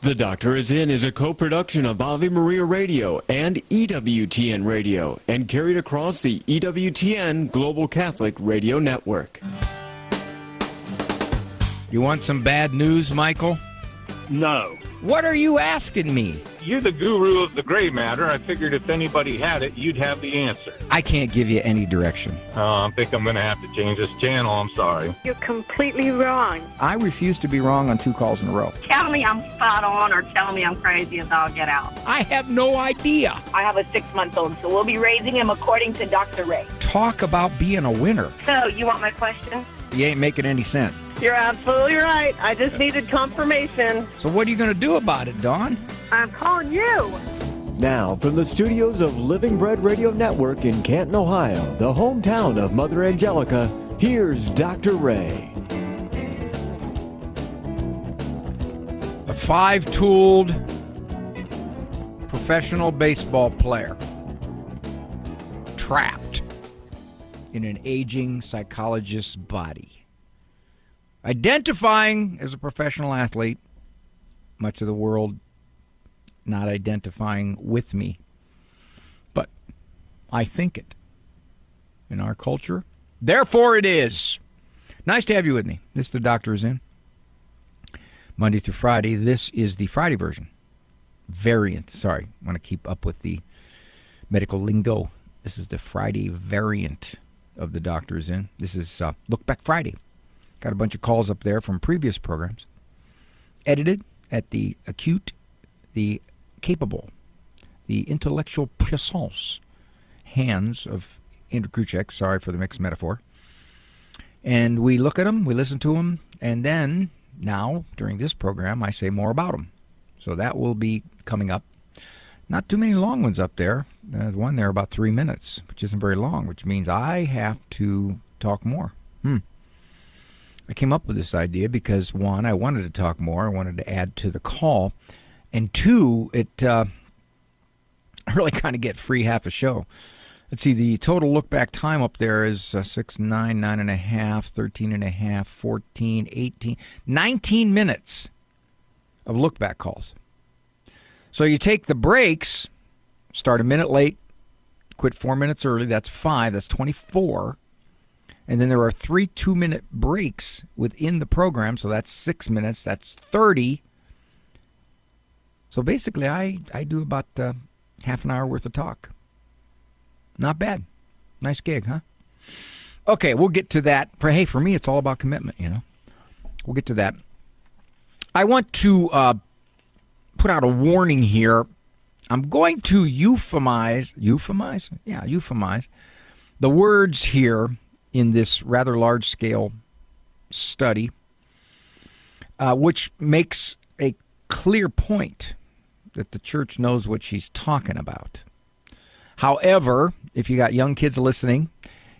The Doctor is In is a co-production of Ave Maria Radio and EWTN Radio and carried across the EWTN Global Catholic Radio Network. You want some bad news, Michael? No. What are you asking me? You're the guru of the gray matter. I figured if anybody had it, you'd have the answer. I can't give you any direction. I think I'm going to have to change this channel. I'm sorry. You're completely wrong. I refuse to be wrong on 2 calls in a row. Tell me I'm spot on or tell me I'm crazy as all get out. I have no idea. I have a 6-month-old, so we'll be raising him according to Dr. Ray. Talk about being a winner. So, you want my question? You ain't making any sense. You're absolutely right. I just needed confirmation. So what are you going to do about it, Dawn? I'm calling you. Now, from the studios of Living Bread Radio Network in Canton, Ohio, the hometown of Mother Angelica, here's Dr. Ray. A 5-tooled professional baseball player trapped in an aging psychologist's body. Identifying as a professional athlete, much of the world not identifying with me. But I think it. In our culture, therefore it is. Nice to have you with me. This The Doctor is In. Monday through Friday. This is the Friday version. Variant. Sorry, I want to keep up with the medical lingo. This is the Friday variant of The Doctor is In. This is Look Back Friday. Got a bunch of calls up there from previous programs. Edited at the acute, the capable, the intellectual puissance hands of Andrew Kruchek. Sorry for the mixed metaphor. And we look at them, we listen to them, and then, now, during this program, I say more about them. So that will be coming up. Not too many long ones up there. There's one there about 3 minutes, which isn't very long, which means I have to talk more. I came up with this idea because, 1, I wanted to talk more. I wanted to add to the call. And 2, it I really kind of get free half a show. Let's see, the total look-back time up there is 6, 9, 9.5, 13.5, 14, 18, 19 minutes of look-back calls. So you take the breaks, start a minute late, quit 4 minutes early, that's 5, that's 24. And then there are 3 2-minute breaks within the program, so that's 6 minutes, that's 30. So basically, I do about half an hour worth of talk. Not bad. Nice gig, huh? Okay, we'll get to that. Hey, for me, it's all about commitment, you know. We'll get to that. I want to put out a warning here. I'm going to euphemize the words here in this rather large-scale study, which makes a clear point that the church knows what she's talking about. However, if you got young kids listening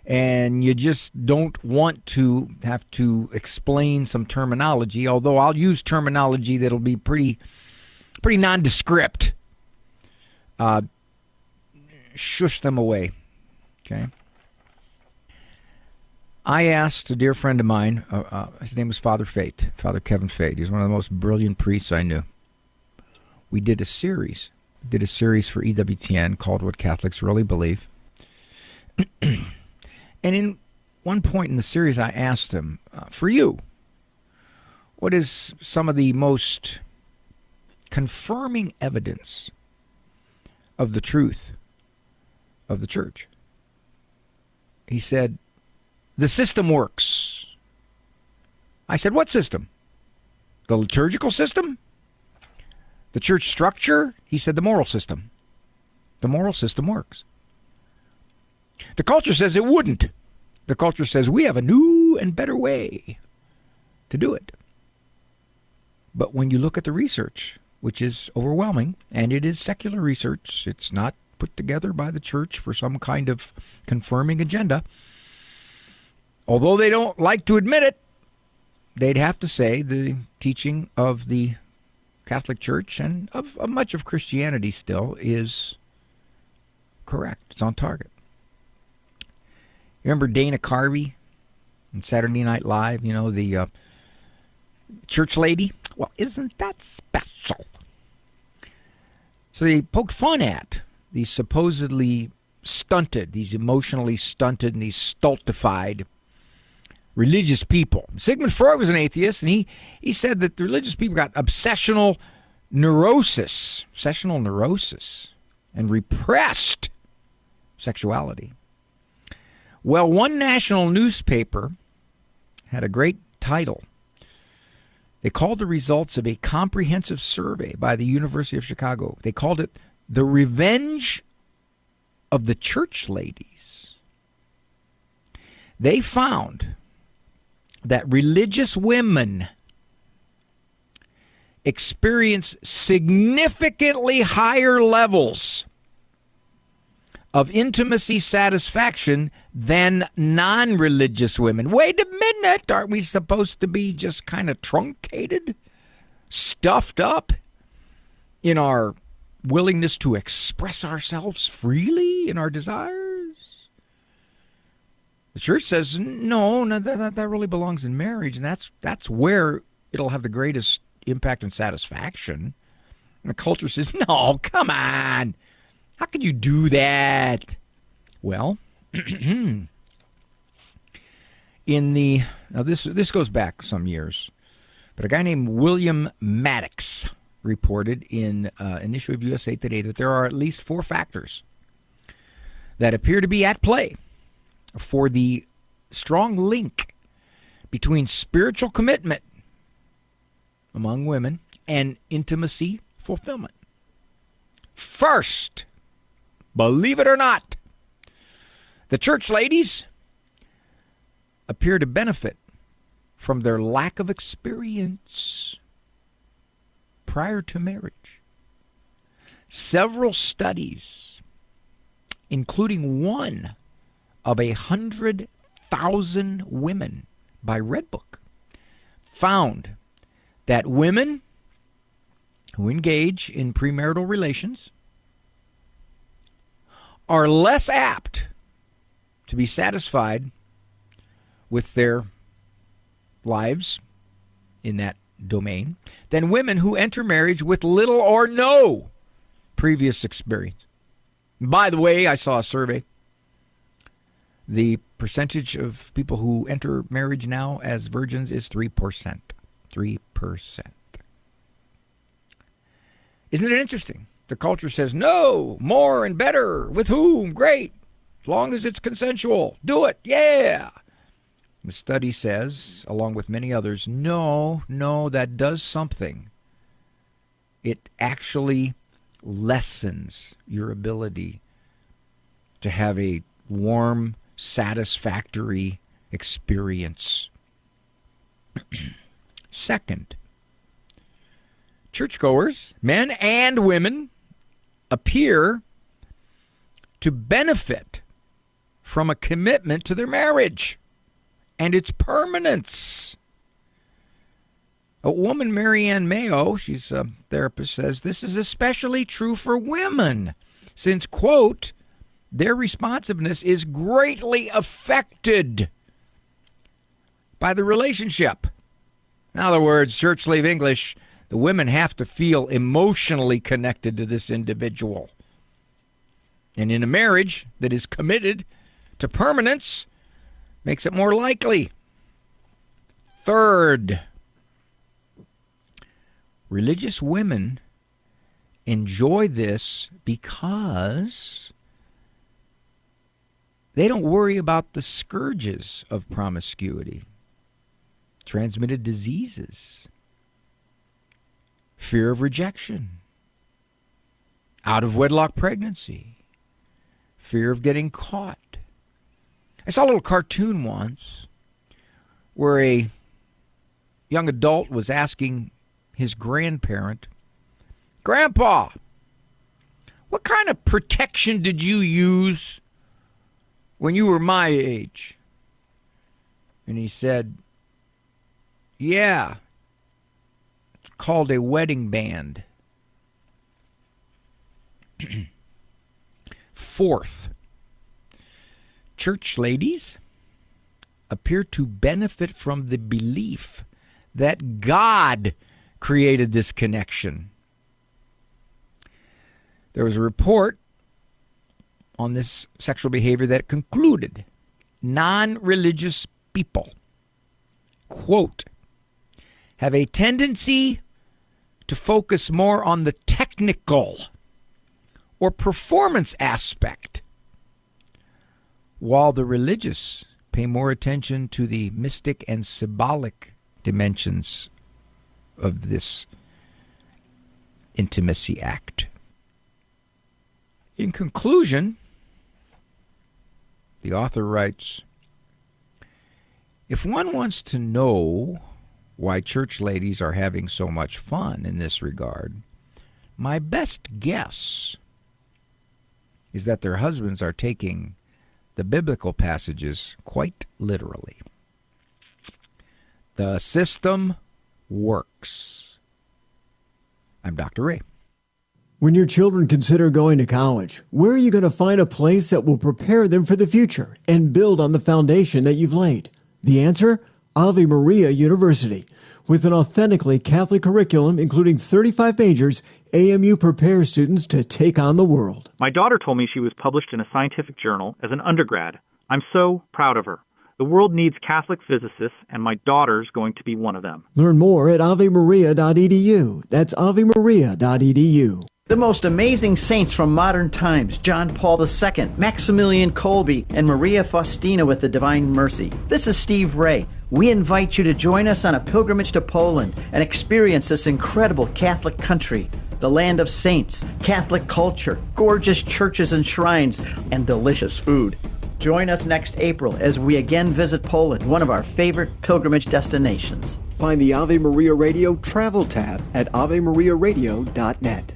and you just don't want to have to explain some terminology, although I'll use terminology that'll be pretty nondescript, shush them away, okay? I asked a dear friend of mine, his name was Father Fate, Father Kevin Fate. He's one of the most brilliant priests I knew. We did a series for EWTN called What Catholics Really Believe. And in one point in the series, I asked him, for you, what is some of the most confirming evidence of the truth of the church? He said, the system works. I said, what system? The liturgical system? The church structure? He said, the moral system. The moral system works. The culture says it wouldn't. The culture says we have a new and better way to do it. But when you look at the research, which is overwhelming, and it is secular research, it's not put together by the church for some kind of confirming agenda. Although they don't like to admit it, they'd have to say the teaching of the Catholic Church and of much of Christianity still is correct. It's on target. You remember Dana Carvey on Saturday Night Live, you know, the church lady? Well, isn't that special? So they poked fun at these supposedly stunted, these emotionally stunted and these stultified religious people. Sigmund Freud was an atheist, and he said that the religious people got obsessional neurosis, and repressed sexuality. Well, one national newspaper had a great title. They called the results of a comprehensive survey by the University of Chicago. They called it The Revenge of the Church Ladies. They found that religious women experience significantly higher levels of intimacy satisfaction than non-religious women. Wait a minute, aren't we supposed to be just kind of truncated, stuffed up in our willingness to express ourselves freely in our desires? The church says, no, that really belongs in marriage, and that's where it'll have the greatest impact and satisfaction. And the culture says, no, come on. How could you do that? Well, this goes back some years, but a guy named William Maddox reported in an issue of USA Today that there are at least 4 factors that appear to be at play for the strong link between spiritual commitment among women and intimacy fulfillment. First, believe it or not, the church ladies appear to benefit from their lack of experience prior to marriage. Several studies, including one of 100,000 women by Redbook, found that women who engage in premarital relations are less apt to be satisfied with their lives in that domain than women who enter marriage with little or no previous experience. By the way, I saw a survey. The percentage of people who enter marriage now as virgins is 3%. 3%. Isn't it interesting? The culture says, no, more and better. With whom? Great. As long as it's consensual. Do it. Yeah. The study says, along with many others, no, that does something. It actually lessens your ability to have a warm, satisfactory experience. Second, churchgoers, men and women, appear to benefit from a commitment to their marriage and its permanence. A woman, Marianne Mayo, she's a therapist, says this is especially true for women since, quote, their responsiveness is greatly affected by the relationship. In other words, church slave English, the women have to feel emotionally connected to this individual. And in a marriage that is committed to permanence, makes it more likely. Third, religious women enjoy this because they don't worry about the scourges of promiscuity, transmitted diseases, fear of rejection, out-of-wedlock pregnancy, fear of getting caught. I saw a little cartoon once where a young adult was asking his grandparent, Grandpa, what kind of protection did you use when you were my age? And he said, yeah, it's called a wedding band. Fourth, church ladies appear to benefit from the belief that God created this connection. There was a report on this sexual behavior that concluded non-religious people, quote, have a tendency to focus more on the technical or performance aspect, while the religious pay more attention to the mystic and symbolic dimensions of this intimacy act. In conclusion, the author writes, if one wants to know why church ladies are having so much fun in this regard, my best guess is that their husbands are taking the biblical passages quite literally. The system works. I'm Dr. Ray. When your children consider going to college, where are you going to find a place that will prepare them for the future and build on the foundation that you've laid? The answer? Ave Maria University. With an authentically Catholic curriculum including 35 majors, AMU prepares students to take on the world. My daughter told me she was published in a scientific journal as an undergrad. I'm so proud of her. The world needs Catholic physicists, and my daughter's going to be one of them. Learn more at avemaria.edu. That's avemaria.edu. The most amazing saints from modern times, John Paul II, Maximilian Kolbe, and Maria Faustina with the Divine Mercy. This is Steve Ray. We invite you to join us on a pilgrimage to Poland and experience this incredible Catholic country, the land of saints, Catholic culture, gorgeous churches and shrines, and delicious food. Join us next April as we again visit Poland, one of our favorite pilgrimage destinations. Find the Ave Maria Radio travel tab at avemariaradio.net.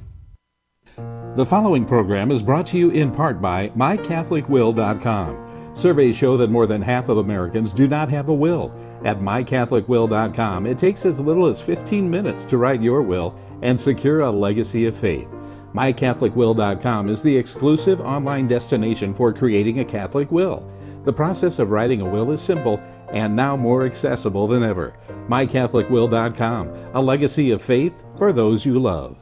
The following program is brought to you in part by MyCatholicWill.com. Surveys show that more than half of Americans do not have a will. At MyCatholicWill.com, it takes as little as 15 minutes to write your will and secure a legacy of faith. MyCatholicWill.com is the exclusive online destination for creating a Catholic will. The process of writing a will is simple and now more accessible than ever. MyCatholicWill.com, a legacy of faith for those you love.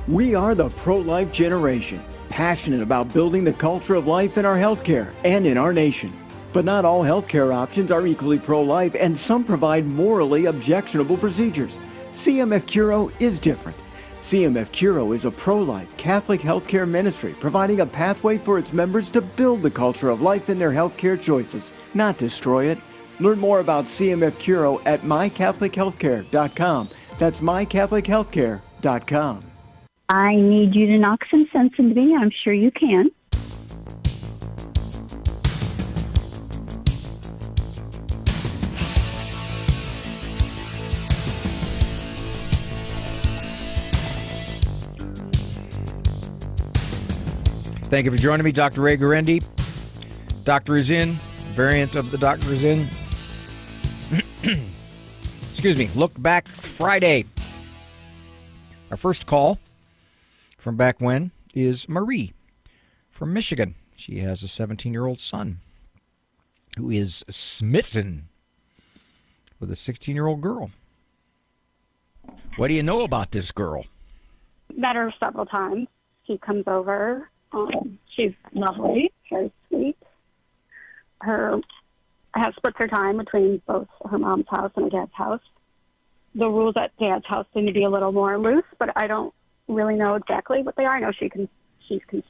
We are the pro-life generation, passionate about building the culture of life in our healthcare and in our nation. But not all healthcare options are equally pro-life, and some provide morally objectionable procedures. CMF Curo is different. CMF Curo is a pro-life Catholic healthcare ministry providing a pathway for its members to build the culture of life in their healthcare choices, not destroy it. Learn more about CMF Curo at mycatholichealthcare.com. That's mycatholichealthcare.com. I need you to knock some sense into me. I'm sure you can. Thank you for joining me, Dr. Ray Guarendi. Doctor is in. Variant of the doctor is in. Excuse me. Look Back Friday. Our first call from back when is Marie from Michigan. She has a 17-year-old son who is smitten with a 16-year-old girl. What do you know about this girl? Met her several times. She comes over. She's lovely, very sweet. Splits her time between both her mom's house and her dad's house. The rules at dad's house seem to be a little more loose, but I don't really know exactly what they are. I know she can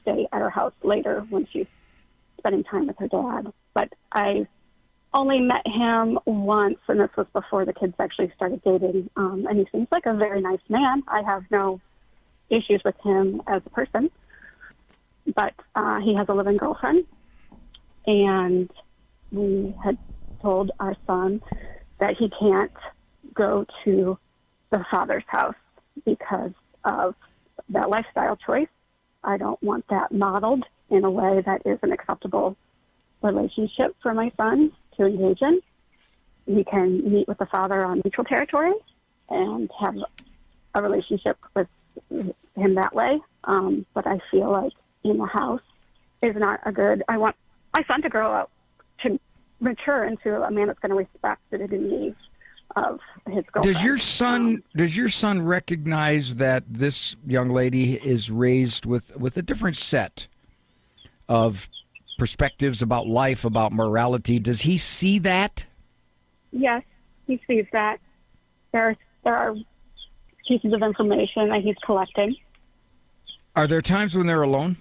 stay at her house later when she's spending time with her dad. But I only met him once, and this was before the kids actually started dating. And he seems like a very nice man. I have no issues with him as a person. But he has a living girlfriend, and we had told our son that he can't go to the father's house because of that lifestyle choice. I don't want that modeled in a way that is an acceptable relationship for my son to engage in. We can meet with the father on neutral territory and have a relationship with him that way. But I feel like in the house is not a good. I want my son to grow up to mature into a man that's going to respect the dignity of his girlfriend. Does your son recognize that this young lady is raised with a different set of perspectives about life, about morality? Does he see that? Yes, he sees that. There are pieces of information that he's collecting. Are there times when they're alone?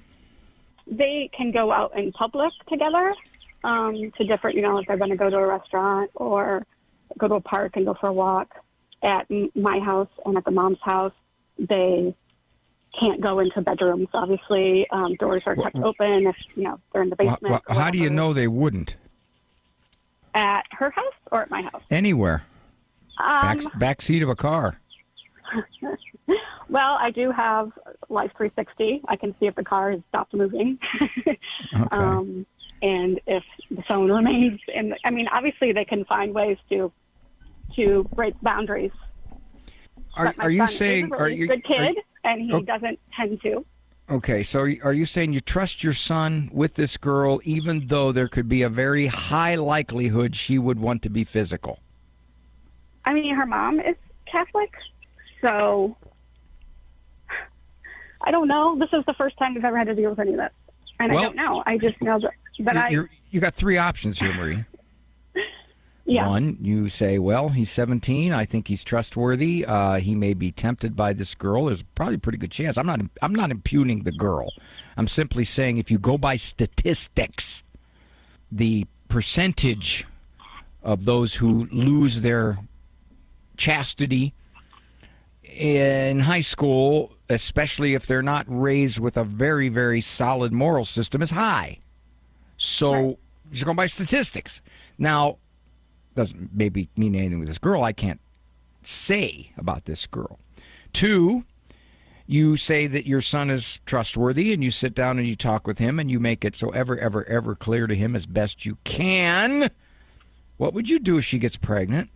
They can go out in public together to different, if they're going to go to a restaurant or go to a park and go for a walk. At my house and at the mom's house, they can't go into bedrooms. Obviously, doors are kept open if they're in the basement. How do you know they wouldn't? At her house or at my house? Anywhere. Back seat of a car. Well, I do have Life 360. I can see if the car has stopped moving. Okay. And if the phone remains obviously they can find ways to break boundaries. Are you saying he's a really good kid and he doesn't tend to? Okay, so are you saying you trust your son with this girl even though there could be a very high likelihood she would want to be physical? Her mom is Catholic, so I don't know. This is the first time we've ever had to deal with any of this. And I don't know. I just know that you got three options here, Marie. Yeah. One, you say, well, he's 17. I think he's trustworthy. He may be tempted by this girl. There's probably a pretty good chance. I'm not impugning the girl. I'm simply saying if you go by statistics, the percentage of those who lose their chastity in high school, especially if they're not raised with a very, very solid moral system, is high. So just going by statistics. Now, doesn't maybe mean anything with this girl. I can't say about this girl. Two, you say that your son is trustworthy and you sit down and you talk with him and you make it so ever clear to him as best you can. What would you do if she gets pregnant?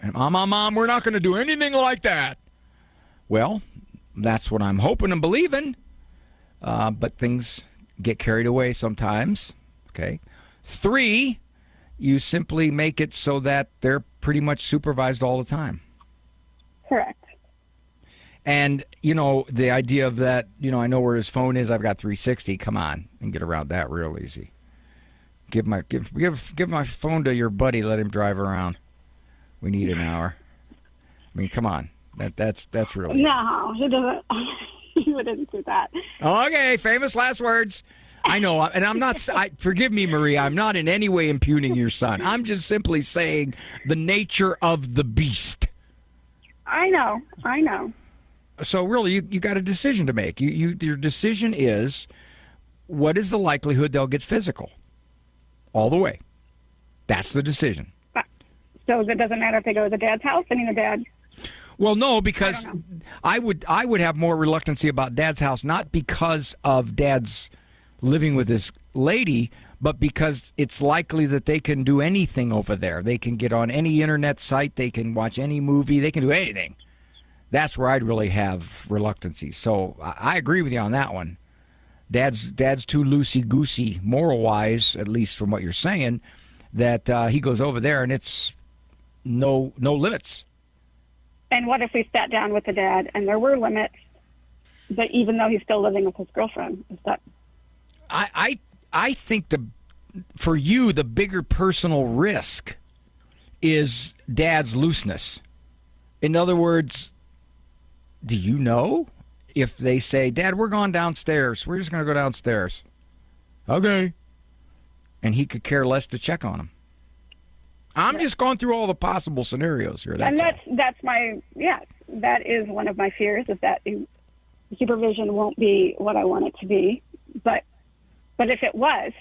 And Mom, we're not going to do anything like that. Well, that's what I'm hoping and believing. But things get carried away sometimes. Okay. Three, you simply make it so that they're pretty much supervised all the time. Correct. And, the idea of that, I know where his phone is. I've got 360. Come on, and get around that real easy. Give my phone to your buddy. Let him drive around. We need an hour. Come on. That's really no. He doesn't. He wouldn't do that. Okay, famous last words. I know, and I'm not. Forgive me, Maria. I'm not in any way impugning your son. I'm just simply saying the nature of the beast. I know. So really, you got a decision to make. Your decision is, what is the likelihood they'll get physical? All the way. That's the decision. So it doesn't matter if they go to the dad's house? The dad... Well, no, because I would have more reluctancy about Dad's house, not because of Dad's living with this lady, but because it's likely that they can do anything over there. They can get on any internet site, they can watch any movie, they can do anything. That's where I'd really have reluctancy. So I agree with you on that one. Dad's too loosey-goosey, moral-wise, at least from what you're saying, that he goes over there and it's no limits. And what if we sat down with the dad and there were limits, but even though he's still living with his girlfriend? Is that... I think for you, the bigger personal risk is Dad's looseness. In other words, do you know if they say, Dad, we're going downstairs. We're just going to go downstairs. Okay. And he could care less to check on him. I'm just going through all the possible scenarios here. That is one of my fears, is that supervision won't be what I want it to be. But if it was,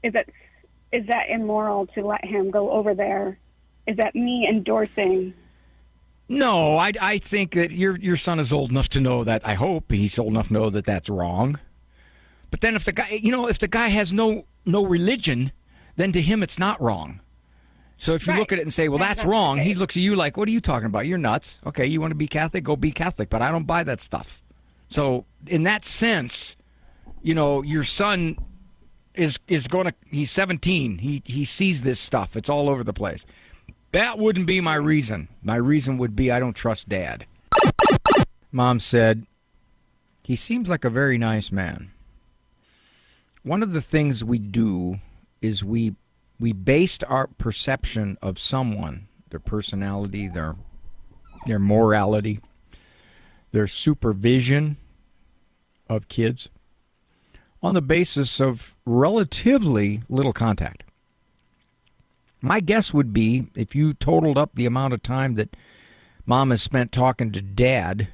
is that immoral to let him go over there? Is that me endorsing? No, I think that your son is old enough to know that. I hope he's old enough to know that that's wrong. But then if the guy has no religion, then to him it's not wrong. So if you look at it and say, well, that's wrong, he looks at you like, what are you talking about? You're nuts. Okay, you want to be Catholic? Go be Catholic. But I don't buy that stuff. So in that sense, your son is going to, he's 17. He sees this stuff. It's all over the place. That wouldn't be my reason. My reason would be I don't trust Dad. Mom said, he seems like a very nice man. One of the things we do is we based our perception of someone, their personality, their morality, their supervision of kids, on the basis of relatively little contact. My guess would be, if you totaled up the amount of time that Mom has spent talking to Dad,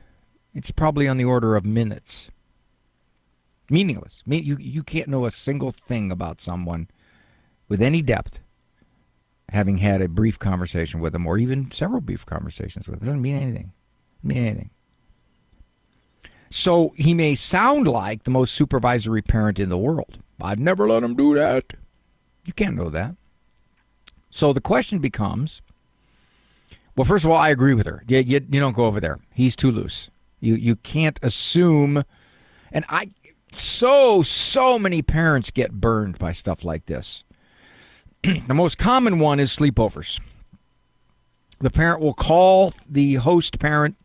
it's probably on the order of minutes. Meaningless. You can't know a single thing about someone with any depth having had a brief conversation with them, or even several brief conversations with them. It doesn't mean anything. It doesn't mean anything. So he may sound like the most supervisory parent in the world. I'd never let him do that. You can't know that. So the question becomes, well, first of all, I agree with her. You don't go over there. He's too loose. You can't assume. And so many parents get burned by stuff like this. The most common one is sleepovers. The parent will call the host parent,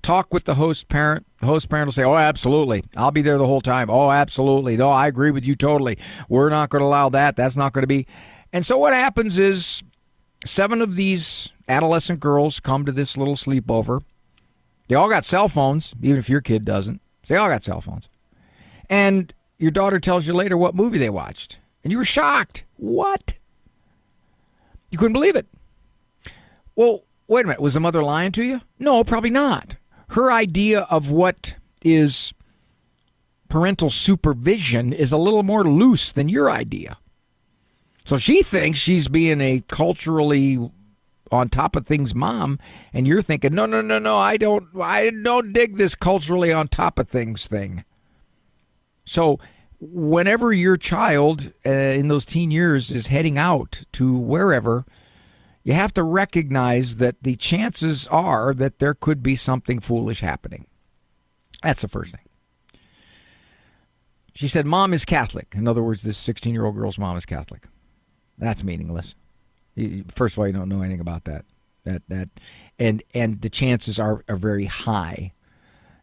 talk with the host parent. The host parent will say, oh, absolutely. I'll be there the whole time. Oh, absolutely. No, I agree with you totally. We're not going to allow that. That's not going to be. And so what happens is 7 of these adolescent girls come to this little sleepover. They all got cell phones, even if your kid doesn't. They all got cell phones. And your daughter tells you later what movie they watched. And you were shocked. What? You couldn't believe it. Well, wait a minute. Was the mother lying to you? No, probably not. Her idea of what is parental supervision is a little more loose than your idea. So she thinks she's being a culturally on top of things mom, and you're thinking, no, I don't dig this culturally on top of things thing. So whenever your child in those teen years is heading out to wherever, you have to recognize that the chances are that there could be something foolish happening. That's the first thing. She said, Mom is Catholic. In other words, this 16-year-old girl's mom is Catholic. That's meaningless. First of all, you don't know anything about that. And the chances are very high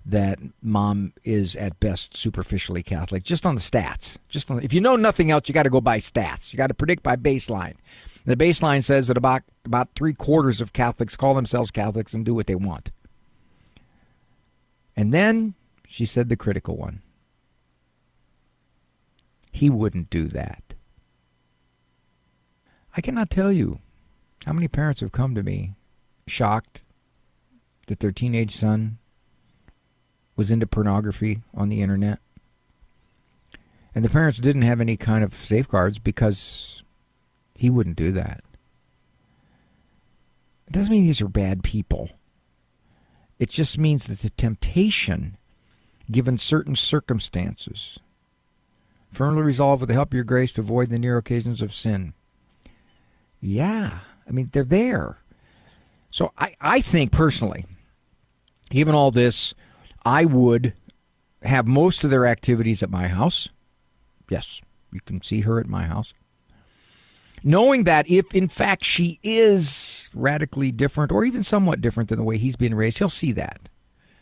that mom is at best superficially Catholic, just on the stats. If you know nothing else, you got to go by stats. You got to predict by baseline. The baseline says that about 3/4 of Catholics call themselves Catholics and do what they want. And then she said the critical one. He wouldn't do that. I cannot tell you how many parents have come to me shocked that their teenage son was into pornography on the internet. And the parents didn't have any kind of safeguards because he wouldn't do that. It doesn't mean these are bad people. It just means that the temptation, given certain circumstances, firmly resolved with the help of your grace to avoid the near occasions of sin. Yeah, I mean, they're there. So I think personally, given all this, I would have most of their activities at my house. Yes, you can see her at my house. Knowing that if, in fact, she is radically different or even somewhat different than the way he's being raised, he'll see that.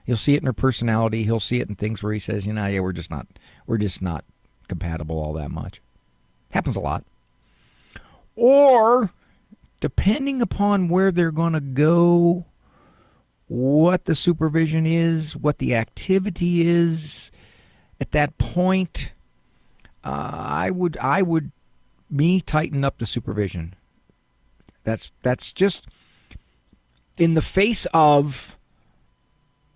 He'll see it in her personality. He'll see it in things where he says, we're just not compatible all that much. Happens a lot. Or, depending upon where they're going to go, what the supervision is, what the activity is, at that point, I would tighten up the supervision. That's just in the face of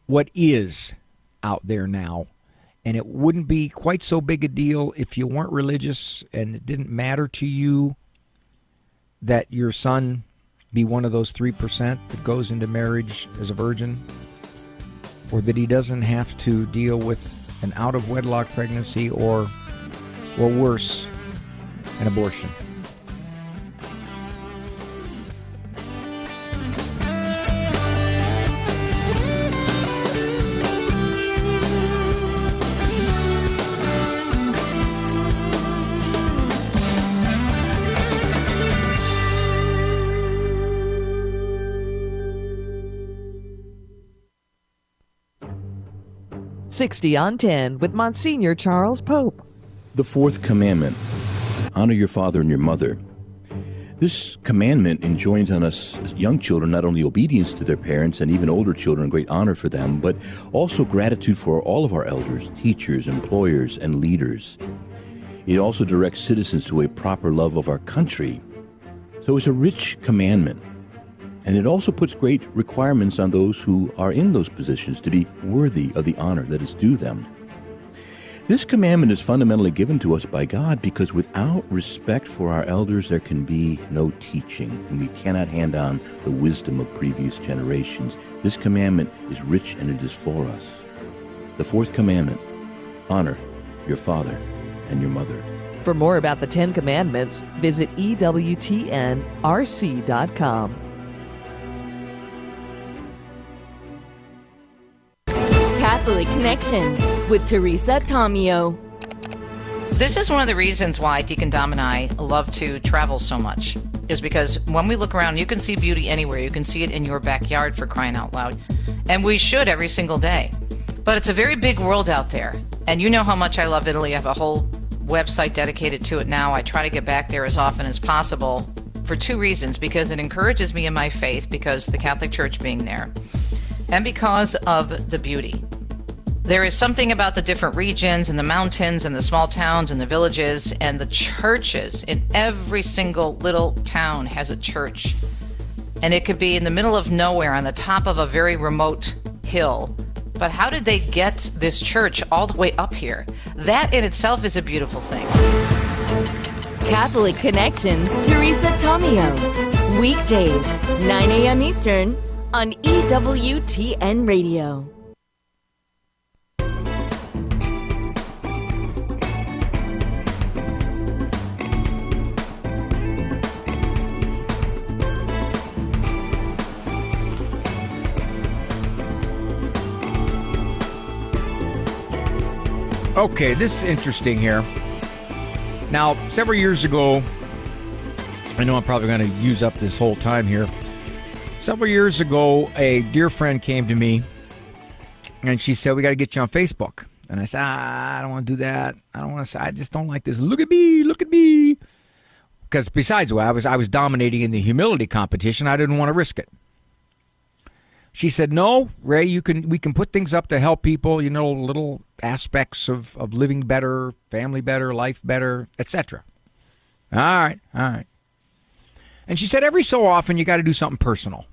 what is out there now. And it wouldn't be quite so big a deal if you weren't religious and it didn't matter to you that your son be one of those 3% that goes into marriage as a virgin, or that he doesn't have to deal with an out-of-wedlock pregnancy or worse, an abortion. 60 on 10 with Monsignor Charles Pope. The fourth commandment, honor your father and your mother. This commandment enjoins on us as young children not only obedience to their parents and even older children, great honor for them, but also gratitude for all of our elders, teachers, employers, and leaders. It also directs citizens to a proper love of our country. So it's a rich commandment. And it also puts great requirements on those who are in those positions to be worthy of the honor that is due them. This commandment is fundamentally given to us by God because without respect for our elders, there can be no teaching, and we cannot hand on the wisdom of previous generations. This commandment is rich and it is for us. The fourth commandment, honor your father and your mother. For more about the 10 Commandments, visit EWTNRC.com. Catholic Connection with Teresa Tomeo. This is one of the reasons why Deacon Dom and I love to travel so much, is because when we look around, you can see beauty anywhere. You can see it in your backyard, for crying out loud. And we should every single day. But it's a very big world out there. And you know how much I love Italy. I have a whole website dedicated to it now. I try to get back there as often as possible for two reasons. Because it encourages me in my faith, because the Catholic Church being there, and because of the beauty. There is something about the different regions and the mountains and the small towns and the villages and the churches. In every single little town has a church. And it could be in the middle of nowhere on the top of a very remote hill. But how did they get this church all the way up here? That in itself is a beautiful thing. Catholic Connections, Teresa Tomeo. Weekdays, 9 a.m. Eastern on EWTN Radio. Okay, this is interesting here. Now, several years ago, I know I'm probably going to use up this whole time here. Several years ago, a dear friend came to me, and she said, we got to get you on Facebook. And I said, I don't want to do that. I don't want to say, I just don't like this. Look at me, look at me. Because besides, I was dominating in the humility competition. I didn't want to risk it. She said, no, Ray, we can put things up to help people, little aspects of living better, family better, life better, etc. All right. And she said, every so often you got to do something personal.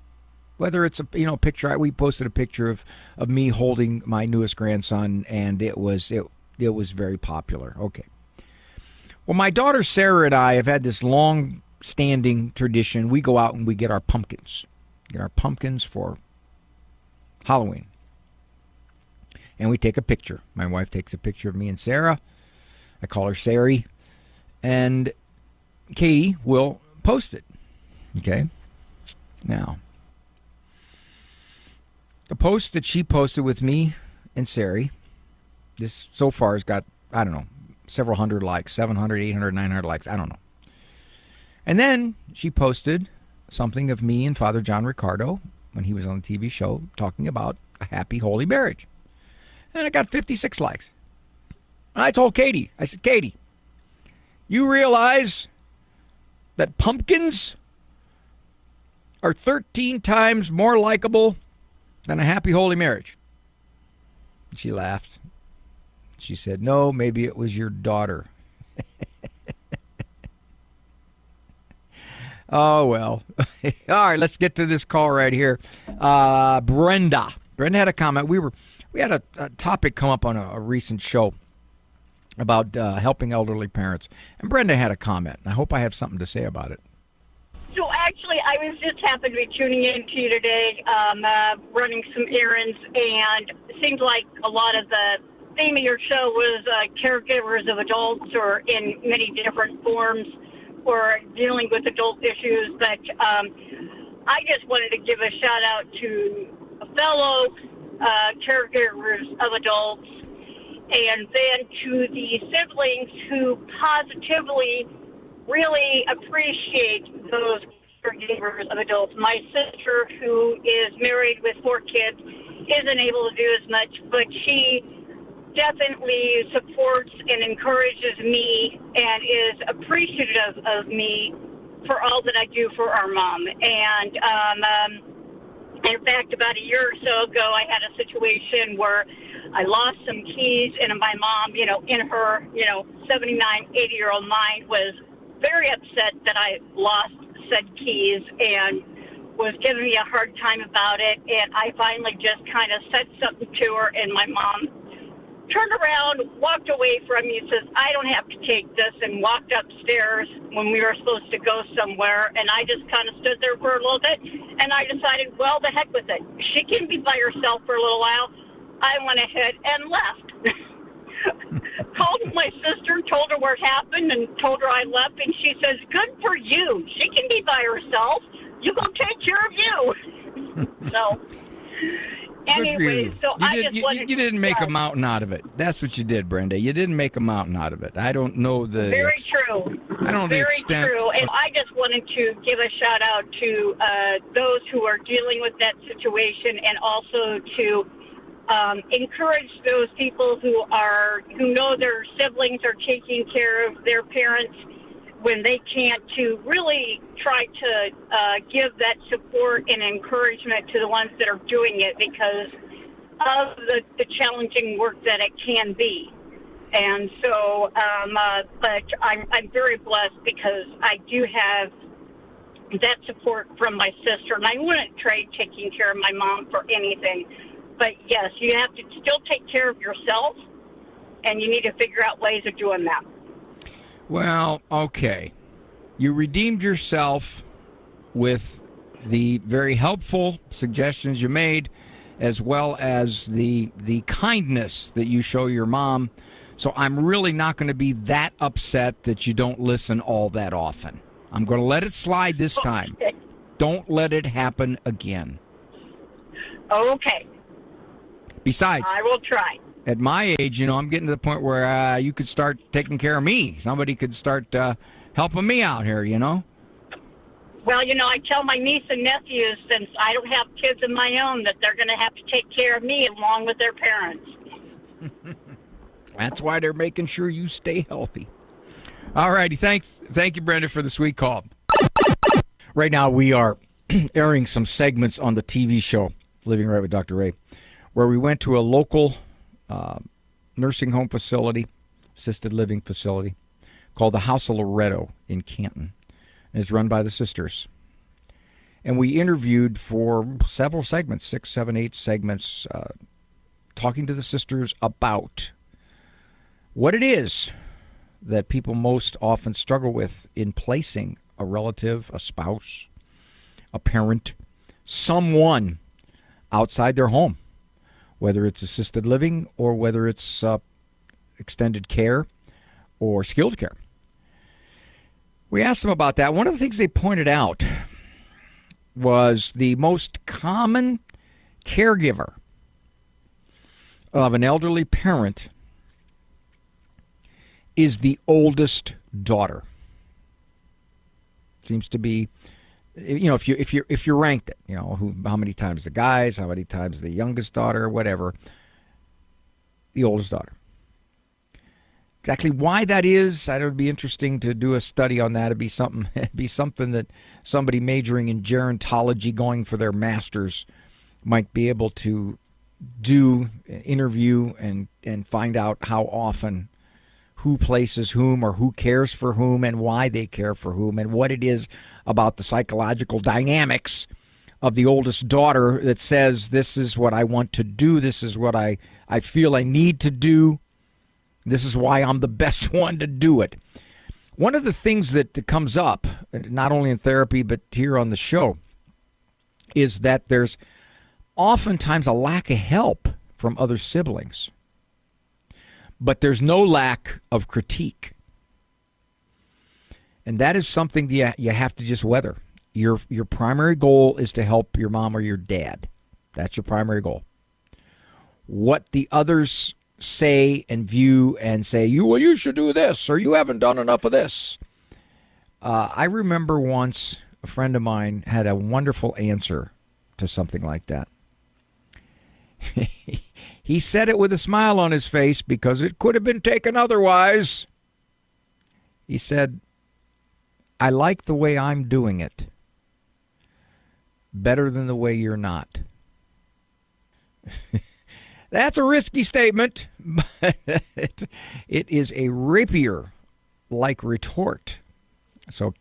Whether it's a picture, we posted a picture of me holding my newest grandson, and it was very popular. Okay. Well, my daughter Sarah and I have had this long-standing tradition. We go out and we get our pumpkins. Get our pumpkins for Halloween. And we take a picture. My wife takes a picture of me and Sarah. I call her Sari. And Katie will post it. Okay? Now, the post that she posted with me and Sari, this so far has got, I don't know, several hundred likes, 700, 800, 900 likes, I don't know. And then she posted something of me and Father John Ricardo when he was on the TV show talking about a happy, holy marriage. And it got 56 likes. And I told Katie, I said, Katie, you realize that pumpkins are 13 times more likable than a happy, holy marriage? She laughed. She said, no, maybe it was your daughter. Oh, well. All right, let's get to this call right here. Brenda. Brenda had a comment. We had a topic come up on a recent show about helping elderly parents. And Brenda had a comment. I hope I have something to say about it. So actually, I was just happened to be tuning in to you today, running some errands, and it seemed like a lot of the theme of your show was caregivers of adults, or in many different forms, or dealing with adult issues. But I just wanted to give a shout out to fellow caregivers of adults, and then to the siblings who positively really appreciate those caregivers of adults. My sister, who is married with 4 kids, isn't able to do as much, but she definitely supports and encourages me and is appreciative of me for all that I do for our mom. And in fact, about a year or so ago, I had a situation where I lost some keys, and my mom, in her, 79, 80-year-old mind was very upset that I lost said keys and was giving me a hard time about it. And I finally just kind of said something to her, and my mom turned around, walked away from me, and says, I don't have to take this, and walked upstairs when we were supposed to go somewhere. And I just kind of stood there for a little bit, and I decided, well, the heck with it. She can be by herself for a little while. I went ahead and left. Called my sister, told her what happened, and told her I left, and she says, good for you. She can be by herself. You go take care of you. So... Anyway, so you didn't make a mountain out of it. That's what you did, Brenda. You didn't make a mountain out of it. I don't know the... Very true. I don't know the extent. Very true. And I just wanted to give a shout-out to those who are dealing with that situation, and also to encourage those people who know their siblings are taking care of their parents when they can't, to really try to give that support and encouragement to the ones that are doing it, because of the challenging work that it can be. And so, but I'm very blessed because I do have that support from my sister, and I wouldn't trade taking care of my mom for anything. But yes, you have to still take care of yourself, and you need to figure out ways of doing that. Well, okay. You redeemed yourself with the very helpful suggestions you made, as well as the kindness that you show your mom. So I'm really not going to be that upset that you don't listen all that often. I'm going to let it slide this time. Don't let it happen again. Okay. Besides, I will try. At my age, I'm getting to the point where you could start taking care of me. Somebody could start helping me out here, Well, I tell my niece and nephews, since I don't have kids of my own, that they're going to have to take care of me along with their parents. That's why they're making sure you stay healthy. All righty. Thank you, Brenda, for the sweet call. Right now, we are airing some segments on the TV show, Living Right with Dr. Ray, where we went to a local nursing home facility, assisted living facility, called the House of Loretto in Canton. It's run by the sisters. And we interviewed for several segments, 6, 7, 8 segments, talking to the sisters about what it is that people most often struggle with in placing a relative, a spouse, a parent, someone outside their home, whether it's assisted living or whether it's extended care or skilled care. We asked them about that. One of the things they pointed out was the most common caregiver of an elderly parent is the oldest daughter. Seems to be, if you ranked it, how many times the guys, how many times the youngest daughter, whatever, the oldest daughter. Exactly why that is, it would be interesting to do a study on that. It'd be something that somebody majoring in gerontology, going for their master's, might be able to do, interview, and find out how often, who places whom, or who cares for whom, and why they care for whom, and what it is about the psychological dynamics of the oldest daughter that says, this is what I want to do, this is what I feel I need to do, this is why I'm the best one to do it. One of the things that comes up, not only in therapy but here on the show, is that there's oftentimes a lack of help from other siblings, but there's no lack of critique. And that is something that you have to just weather. Your primary goal is to help your mom or your dad. That's your primary goal. What the others say and view and say, you should do this, or you haven't done enough of this. I remember once a friend of mine had a wonderful answer to something like that. He said it with a smile on his face because it could have been taken otherwise. He said, I like the way I'm doing it better than the way you're not. That's a risky statement, but it is a rapier-like retort. So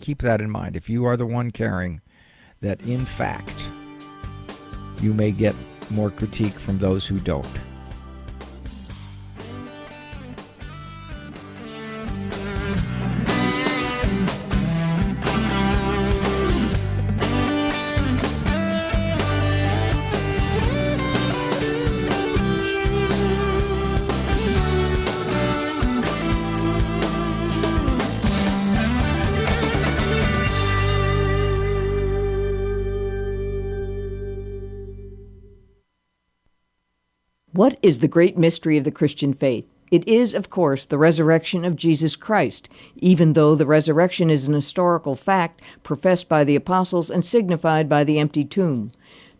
keep that in mind. If you are the one caring, that in fact, you may get more critique from those who don't. What is the great mystery of the Christian faith? It is, of course, the resurrection of Jesus Christ, even though the resurrection is an historical fact professed by the apostles and signified by the empty tomb.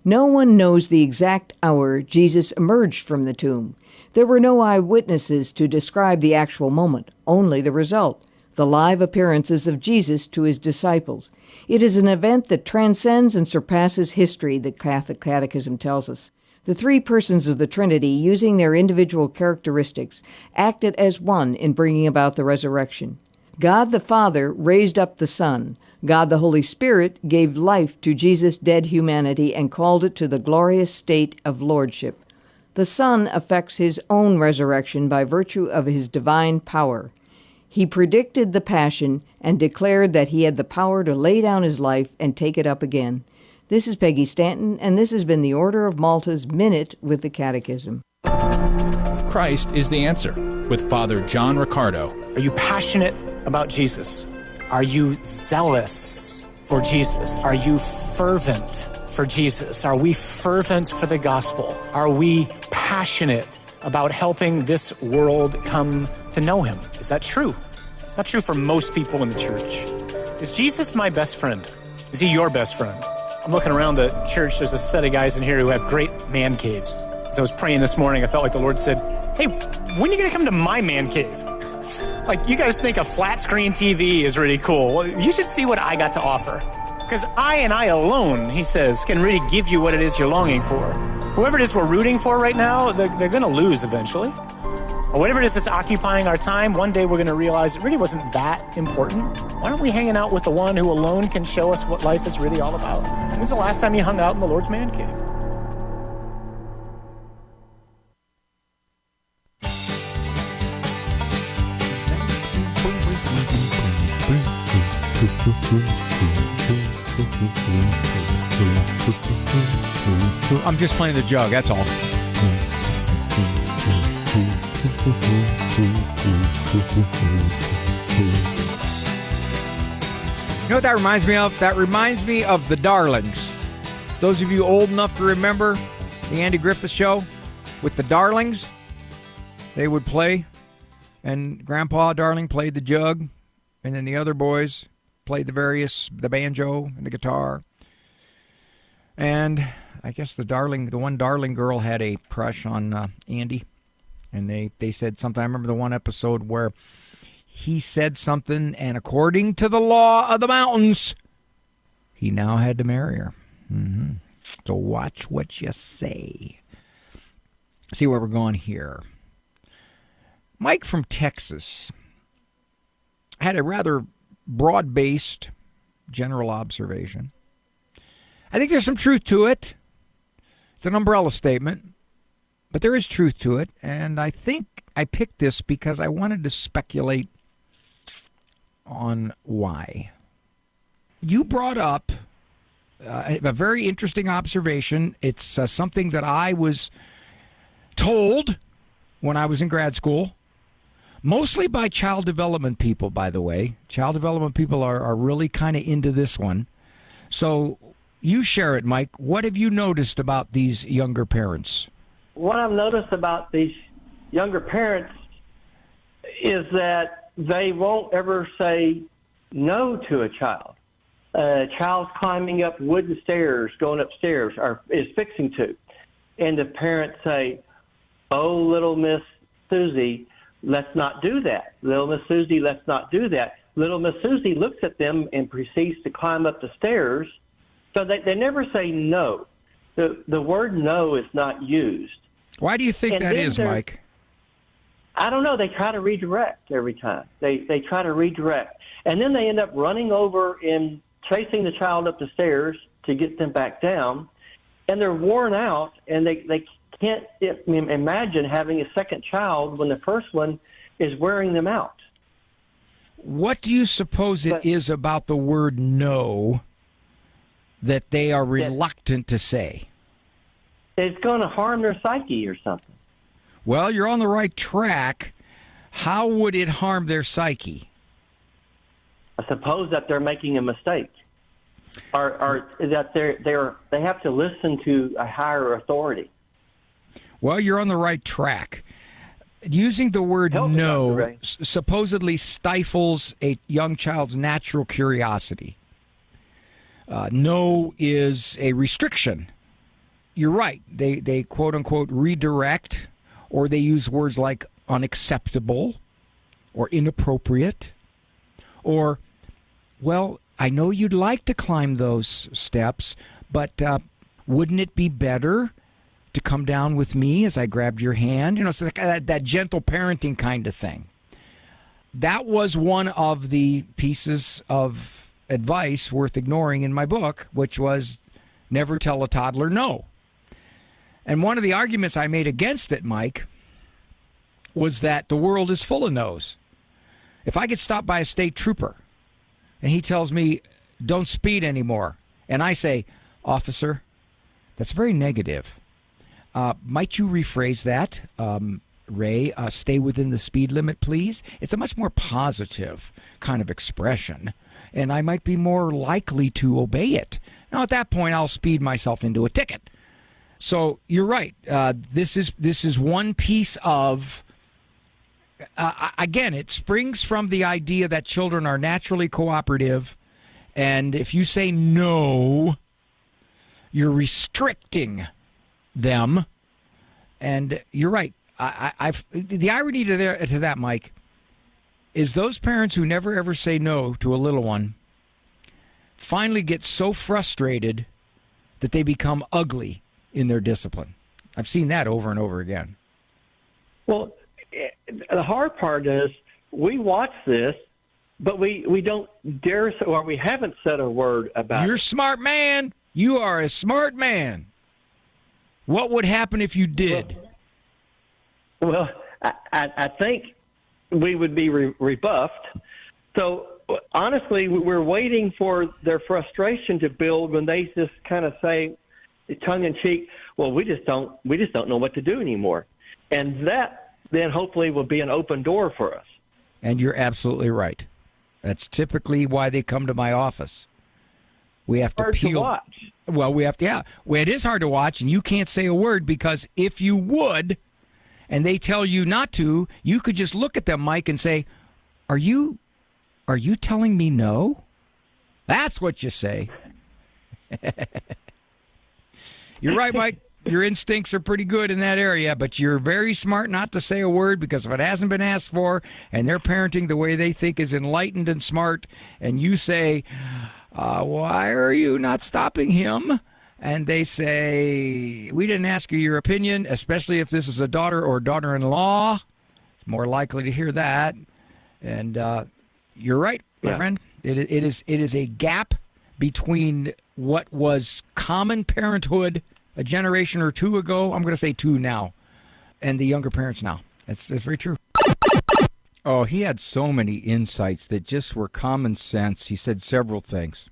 No one knows the exact hour Jesus emerged from the tomb. There were no eyewitnesses to describe the actual moment, only the result, the live appearances of Jesus to his disciples. It is an event that transcends and surpasses history, the Catholic Catechism tells us. The three persons of the Trinity, using their individual characteristics, acted as one in bringing about the resurrection. God the Father raised up the Son. God the Holy Spirit gave life to Jesus' dead humanity and called it to the glorious state of lordship. The Son effects his own resurrection by virtue of his divine power. He predicted the Passion and declared that he had the power to lay down his life and take it up again. This is Peggy Stanton, and this has been the Order of Malta's Minute with the Catechism. Christ is the answer with Father John Riccardo. Are you passionate about Jesus? Are you zealous for Jesus? Are you fervent for Jesus? Are we fervent for the gospel? Are we passionate about helping this world come to know him? Is that true? It's not true for most people in the church. Is Jesus my best friend? Is he your best friend? I'm looking around the church. There's a set of guys in here who have great man caves. As I was praying this morning, I felt like the Lord said, hey, when are you going to come to my man cave? Like, you guys think a flat screen TV is really cool. Well, you should see what I got to offer. Because I and I alone, he says, can really give you what it is you're longing for. Whoever it is we're rooting for right now, they're going to lose eventually. Or whatever it is that's occupying our time, one day we're going to realize it really wasn't that important. Why aren't we hanging out with the one who alone can show us what life is really all about? When was the last time you hung out in the Lord's man cave? I'm just playing the jug, that's all. You know what that reminds me of? That reminds me of the Darlings. Those of you old enough to remember the Andy Griffith Show with the Darlings, they would play, and Grandpa Darling played the jug, and then the other boys played the banjo and the guitar. And I guess the one Darling girl had a crush on Andy. And they said something. I remember the one episode where he said something, and according to the law of the mountains, he now had to marry her. Mm-hmm. So watch what you say. See where we're going here. Mike from Texas had a rather broad-based general observation. I think there's some truth to it. It's an umbrella statement. But there is truth to it, and I think I picked this because I wanted to speculate on why. You brought up a very interesting observation. It's something that I was told when I was in grad school, mostly by child development people, by the way. Child development people are really kind of into this one. So you share it, Mike. What have you noticed about these younger parents? What I've noticed about these younger parents is that they won't ever say no to a child. A child's climbing up wooden stairs, going upstairs, or is fixing to. And the parents say, oh, little Miss Susie, let's not do that. Little Miss Susie, let's not do that. Little Miss Susie looks at them and proceeds to climb up the stairs. So they never say no. The word no is not used. Why do you think that is, Mike? I don't know. They try to redirect every time. They try to redirect. And then they end up running over and chasing the child up the stairs to get them back down. And they're worn out, and they can't imagine having a second child when the first one is wearing them out. What do you suppose it is about the word no that they are reluctant to say? It's going to harm their psyche or something. Well, you're on the right track. How would it harm their psyche? I suppose that they're making a mistake, or that they have to listen to a higher authority. Well, you're on the right track. Using the word no supposedly stifles a young child's natural curiosity. No is a restriction. You're right. They quote unquote redirect, or they use words like unacceptable or inappropriate, or, well, I know you'd like to climb those steps, but wouldn't it be better to come down with me as I grabbed your hand? You know, it's like that gentle parenting kind of thing. That was one of the pieces of advice worth ignoring in my book, which was never tell a toddler no. And one of the arguments I made against it, Mike, was that the world is full of no's. If I get stopped by a state trooper and he tells me, don't speed anymore, and I say, officer, that's very negative. Might you rephrase that, Ray? Stay within the speed limit, please. It's a much more positive kind of expression, and I might be more likely to obey it. Now, at that point, I'll speed myself into a ticket. So you're right. This is one piece of. Again, it springs from the idea that children are naturally cooperative, and if you say no, you're restricting them. And you're right. The irony to that, Mike, is those parents who never ever say no to a little one finally get so frustrated that they become ugly in their discipline. I've seen that over and over again. Well, the hard part is we watch this, but we don't dare, or we haven't said a word about it. You're a smart man. You are a smart man. What would happen if you did? Well, I think we would be rebuffed. So honestly, we're waiting for their frustration to build when they just kind of say, tongue in cheek, well, we just don't know what to do anymore. And that then hopefully will be an open door for us. And you're absolutely right. That's typically why they come to my office. We have to peel. To watch. Well, we have to, yeah. Well, it is hard to watch, and you can't say a word, because if you would, and they tell you not to, you could just look at them, Mike, and say, Are you telling me no? That's what you say. You're right, Mike. Your instincts are pretty good in that area, but you're very smart not to say a word, because if it hasn't been asked for and they're parenting the way they think is enlightened and smart, and you say, why are you not stopping him? And they say, we didn't ask you your opinion, especially if this is a daughter or daughter-in-law. More likely to hear that. And you're right, my friend. It is a gap between what was common parenthood a generation or two ago, I'm going to say two now, and the younger parents now. That's very true. Oh, he had so many insights that just were common sense. He said several things.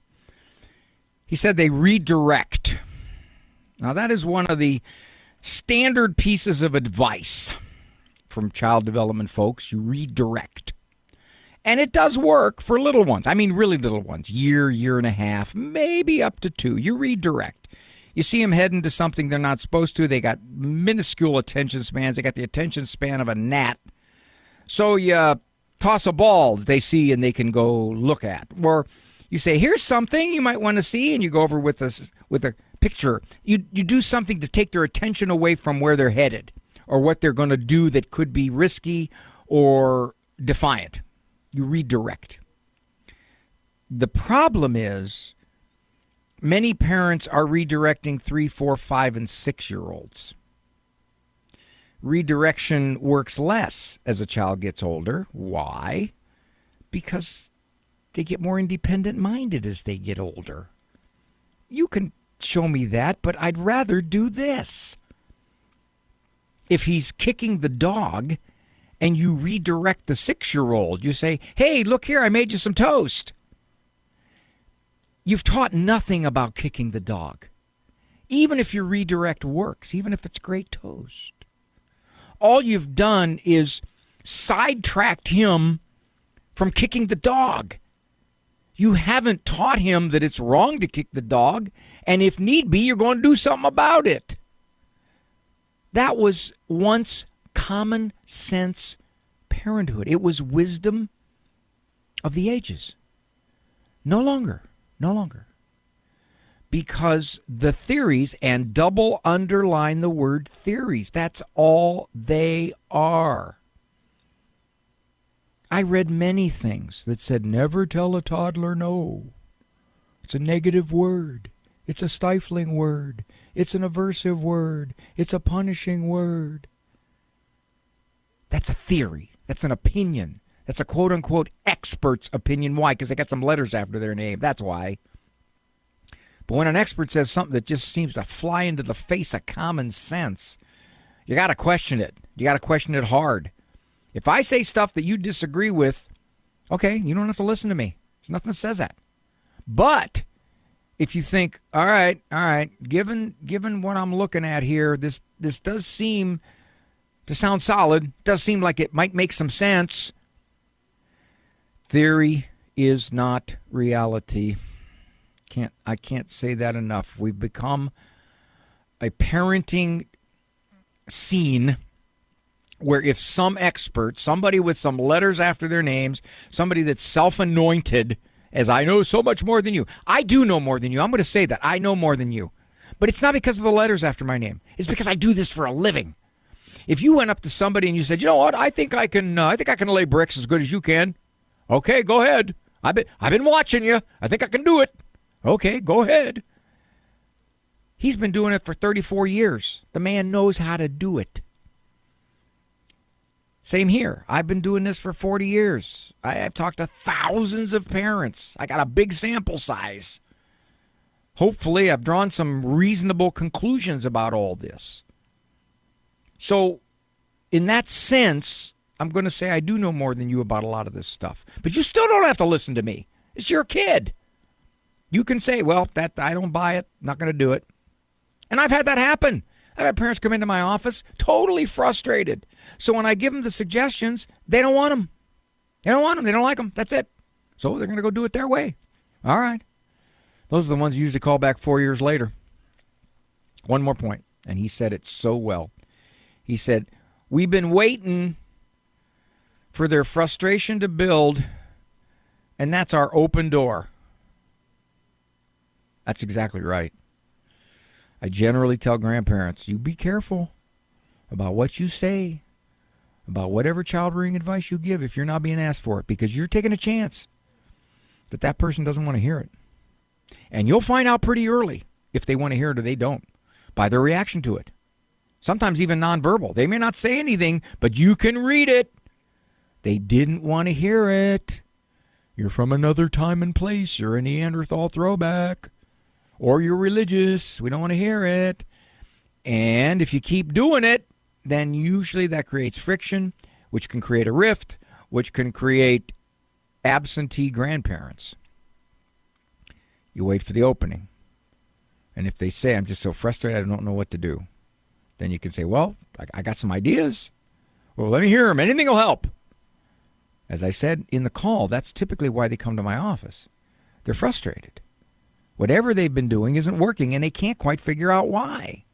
He said they redirect. Now, that is one of the standard pieces of advice from child development folks. You redirect. And it does work for little ones. I mean, really little ones. Year and a half, maybe up to 2. You redirect. You see them heading to something they're not supposed to. They got minuscule attention spans. They got the attention span of a gnat. So you toss a ball that they see and they can go look at. Or you say, here's something you might want to see, and you go over with a picture. You do something to take their attention away from where they're headed. or what they're going to do that could be risky or defiant. You redirect. The problem is many parents are redirecting 3, 4, 5, and 6-year-olds. Redirection works less as a child gets older. Why? Because they get more independent-minded as they get older. You can show me that, but I'd rather do this. If he's kicking the dog and you redirect the 6-year-old, you say, hey, look here, I made you some toast. You've taught nothing about kicking the dog. Even if your redirect works, even if it's great toast. All you've done is sidetracked him from kicking the dog. You haven't taught him that it's wrong to kick the dog, and if need be, you're going to do something about it. That was once common sense parenthood. It was wisdom of the ages. No longer. Because the theories, and double underline the word theories, that's all they are. I read many things that said, never tell a toddler no. It's a negative word. It's a stifling word. It's an aversive word. It's a punishing word. That's a theory. That's an opinion. That's a quote-unquote expert's opinion. Why? Because they got some letters after their name. That's why. But when an expert says something that just seems to fly into the face of common sense, you got to question it. You got to question it hard. If I say stuff that you disagree with, okay, you don't have to listen to me. There's nothing that says that. But if you think, all right, given what I'm looking at here, this does seem to sound solid, does seem like it might make some sense. Theory is not reality. I can't say that enough. We've become a parenting scene where if some expert, somebody with some letters after their names, somebody that's self-anointed, as I know so much more than you. I do know more than you. I'm going to say that. I know more than you. But it's not because of the letters after my name. It's because I do this for a living. If you went up to somebody and you said, you know what, I think I can lay bricks as good as you can. Okay, go ahead. I've been watching you. I think I can do it. Okay, go ahead. He's been doing it for 34 years. The man knows how to do it. Same here. I've been doing this for 40 years. I've talked to thousands of parents. I got a big sample size. Hopefully, I've drawn some reasonable conclusions about all this. So, in that sense, I'm going to say I do know more than you about a lot of this stuff. But you still don't have to listen to me. It's your kid. You can say, well, that I don't buy it, not going to do it. And I've had that happen. I've had parents come into my office totally frustrated. So when I give them the suggestions, they don't want them. They don't want them. They don't like them. That's it. So they're going to go do it their way. All right. Those are the ones you usually call back 4 years later. One more point, and he said it so well. He said, we've been waiting for their frustration to build, and that's our open door. That's exactly right. I generally tell grandparents, you be careful about what you say, about whatever child rearing advice you give if you're not being asked for it, because you're taking a chance that that person doesn't want to hear it. And you'll find out pretty early if they want to hear it or they don't by their reaction to it. Sometimes even nonverbal. They may not say anything, but you can read it. They didn't want to hear it. You're from another time and place. You're a Neanderthal throwback. Or you're religious. We don't want to hear it. And if you keep doing it, then usually that creates friction, which can create a rift, which can create absentee grandparents. You wait for the opening. And if they say, I'm just so frustrated, I don't know what to do, then you can say, well, I got some ideas. Well, let me hear them. Anything will help. As I said in the call, that's typically why they come to my office. They're frustrated. Whatever they've been doing isn't working, and they can't quite figure out why.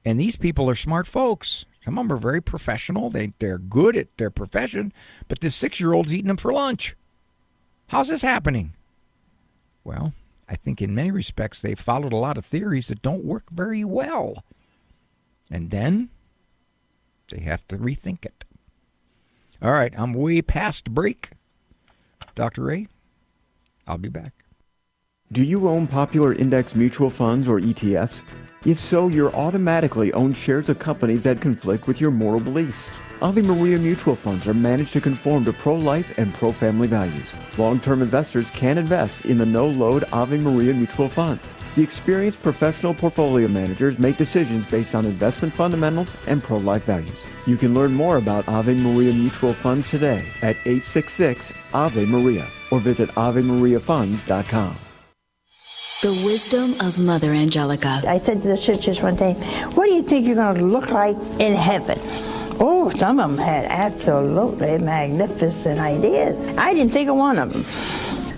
And these people are smart folks. Some of them are very professional. They're good at their profession, but this 6-year-old's eating them for lunch. How's this happening? Well, I think in many respects they've followed a lot of theories that don't work very well. And then They have to rethink it. All right, I'm way past break. Dr. Ray, I'll be back. Do you own popular index mutual funds or ETFs? If so, you're automatically own shares of companies that conflict with your moral beliefs. Ave Maria mutual funds are managed to conform to pro-life and pro-family values. Long-term investors can invest in the no-load Ave Maria mutual funds. The experienced professional portfolio managers make decisions based on investment fundamentals and pro-life values. You can learn more about Ave Maria mutual funds today at 866-AVE-MARIA or visit AveMariaFunds.com. The wisdom of Mother Angelica. I said to the sisters one day, what do you think you're going to look like in heaven? Oh, some of them had absolutely magnificent ideas. I didn't think of one of them.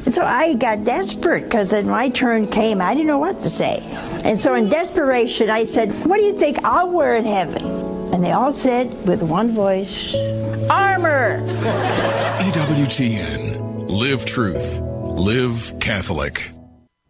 And so I got desperate because then my turn came. I didn't know what to say. And so in desperation, I said, what do you think I'll wear in heaven? And they all said with one voice, armor. EWTN. Live truth. Live Catholic.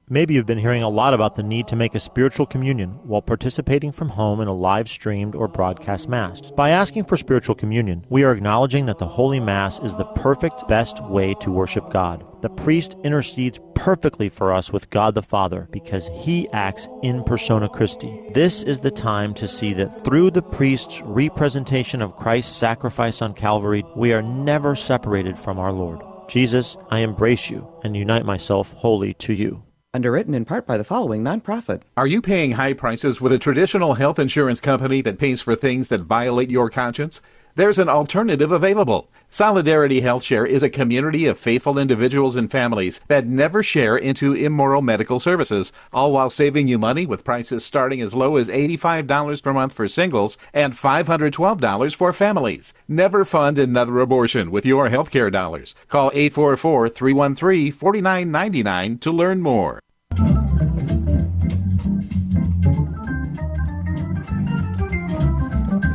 Maybe you've been hearing a lot about the need to make a spiritual communion while participating from home in a live-streamed or broadcast Mass. By asking for spiritual communion, we are acknowledging that the Holy Mass is the perfect, best way to worship God. The priest intercedes perfectly for us with God the Father because he acts in persona Christi. This is the time to see that through the priest's representation of Christ's sacrifice on Calvary, we are never separated from our Lord. Jesus, I embrace you and unite myself wholly to you. Underwritten in part by the following nonprofit. Are you paying high prices with a traditional health insurance company that pays for things that violate your conscience? There's an alternative available. Solidarity HealthShare is a community of faithful individuals and families that never share into immoral medical services, all while saving you money with prices starting as low as $85 per month for singles and $512 for families. Never fund another abortion with your healthcare dollars. Call 844-313-4999 to learn more.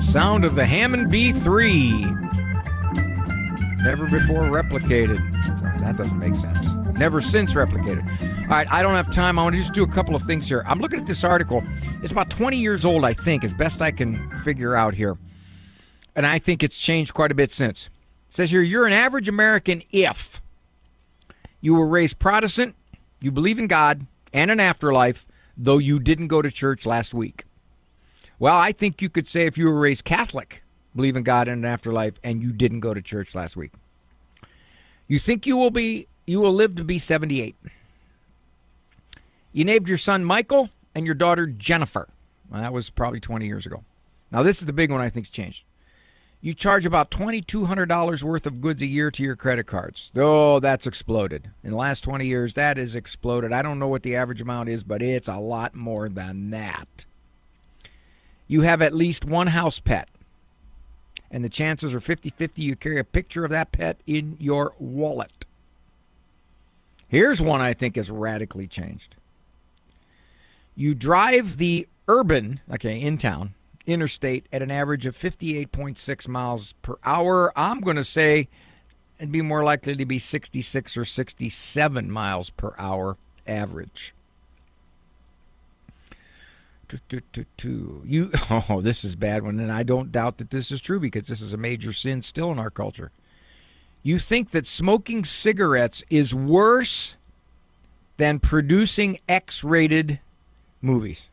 Sound of the Hammond B3. Never before replicated. That doesn't make sense. Never since replicated. All right, I don't have time. I want to just do a couple of things here. I'm looking at this article. It's about 20 years old, I think, as best I can figure out here. And I think it's changed quite a bit since. It says here, you're an average American if you were raised Protestant, you believe in God and an afterlife, though you didn't go to church last week. Well, I think you could say if you were raised Catholic, believe in God and an afterlife, and you didn't go to church last week. You think you will live to be 78. You named your son Michael and your daughter Jennifer. Well, that was probably 20 years ago. Now, this is the big one I think's changed. You charge about $2,200 worth of goods a year to your credit cards. Oh, that's exploded. In the last 20 years, that has exploded. I don't know what the average amount is, but it's a lot more than that. You have at least one house pet, and the chances are 50-50 you carry a picture of that pet in your wallet. Here's one I think has radically changed. You drive the urban, in-town, interstate at an average of 58.6 miles per hour. I'm going to say it'd be more likely to be 66 or 67 miles per hour average. This is a bad one, and I don't doubt that this is true because this is a major sin still in our culture. You think that smoking cigarettes is worse than producing X-rated movies.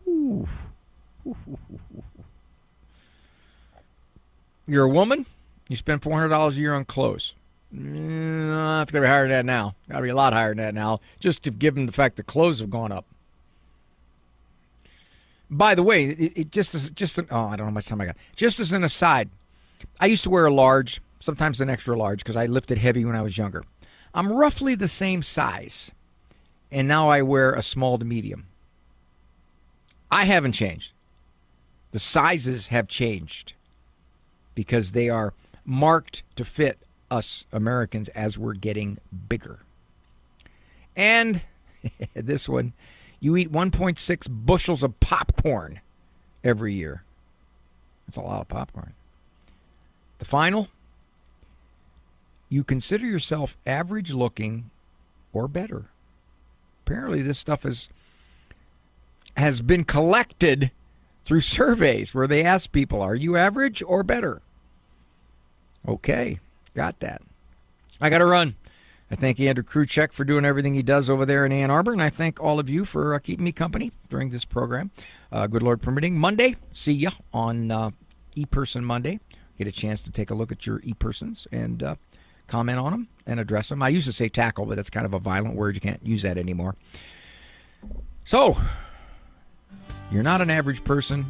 Whew. You're a woman, you spend $400 a year on clothes. It's going to be higher than that now. Got to be a lot higher than that now, just to give them the fact that clothes have gone up. By the way, I don't know how much time I got. Just as an aside, I used to wear a large, sometimes an extra large, because I lifted heavy when I was younger. I'm roughly the same size, and now I wear a small to medium. I haven't changed. The sizes have changed because they are marked to fit us Americans as we're getting bigger. And this one, you eat 1.6 bushels of popcorn every year. That's a lot of popcorn. The final, you consider yourself average looking or better. Apparently this stuff has been collected through surveys where they ask people, are you average or better? Okay, got that. I got to run. I thank Andrew Kruchek for doing everything he does over there in Ann Arbor, and I thank all of you for keeping me company during this program. Good Lord permitting, Monday, see ya on ePerson Monday. Get a chance to take a look at your ePersons and comment on them and address them. I used to say tackle, but that's kind of a violent word. You can't use that anymore. So, you're not an average person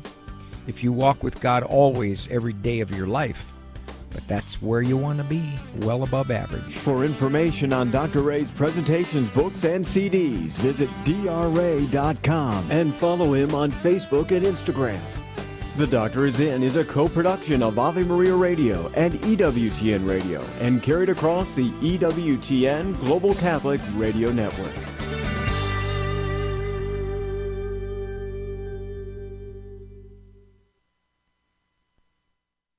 if you walk with God always, every day of your life. But that's where you want to be, well above average. For information on Dr. Ray's presentations, books, and CDs, visit drray.com and follow him on Facebook and Instagram. The Doctor Is In is a co-production of Ave Maria Radio and EWTN Radio and carried across the EWTN Global Catholic Radio Network.